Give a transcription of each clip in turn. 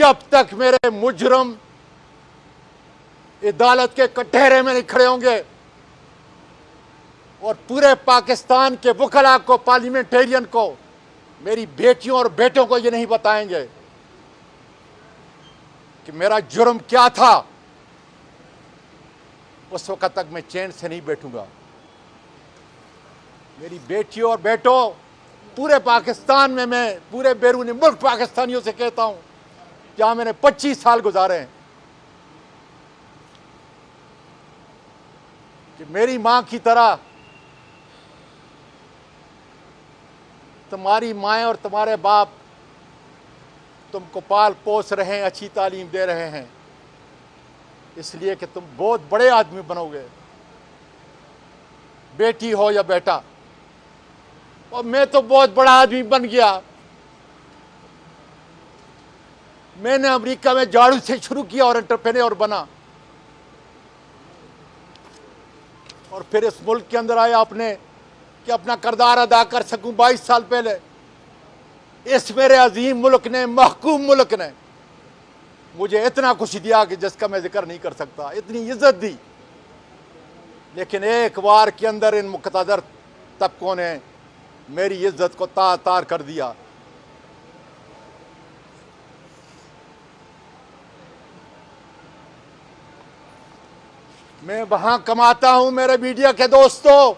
जब तक मेरे मुजरम अदालत के कटहरे में नहीं खड़े होंगे और पूरे पाकिस्तान के वकला को, पार्लियामेंटेरियन को, मेरी बेटियों और बेटों को ये नहीं बताएंगे कि मेरा जुर्म क्या था, उस वक्त तक मैं चैन से नहीं बैठूंगा। मेरी बेटियों और बेटों, पूरे पाकिस्तान में, मैं पूरे बैरूनी मुल्क पाकिस्तानियों से कहता हूं, जहां मैंने 25 साल गुजारे हैं, कि मेरी मां की तरह तुम्हारी माएँ और तुम्हारे बाप तुमको पाल पोस रहे हैं, अच्छी तालीम दे रहे हैं, इसलिए कि तुम बहुत बड़े आदमी बनोगे, बेटी हो या बेटा। और मैं तो बहुत बड़ा आदमी बन गया। मैंने अमेरिका में झाड़ू से शुरू किया और एंटरप्रेन्योर बना, और फिर इस मुल्क के अंदर आया अपने कि अपना किरदार अदा कर सकूं। 22 साल पहले इस मेरे अजीम मुल्क ने, महकूम मुल्क ने मुझे इतना कुछ दिया कि जिसका मैं जिक्र नहीं कर सकता, इतनी इज्जत दी। लेकिन एक बार के अंदर इन मुक़तदर तबकों ने मेरी इज्जत को तार तार कर दिया। मैं वहां कमाता हूं, मेरे मीडिया के दोस्तों,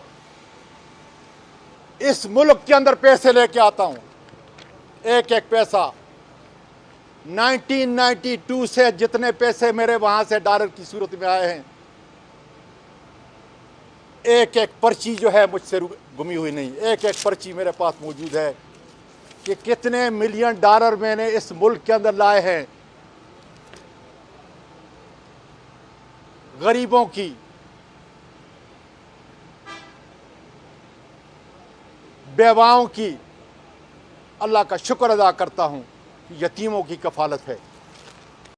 इस मुल्क के अंदर पैसे लेके आता हूं, एक एक पैसा। 1992 से जितने पैसे मेरे वहां से डॉलर की सूरत में आए हैं, एक एक पर्ची जो है मुझसे गुमी हुई नहीं, एक एक पर्ची मेरे पास मौजूद है कि कितने मिलियन डॉलर मैंने इस मुल्क के अंदर लाए हैं, गरीबों की, बेवाओं की। अल्लाह का शुक्र अदा करता हूं कि यतीमों की कफालत है।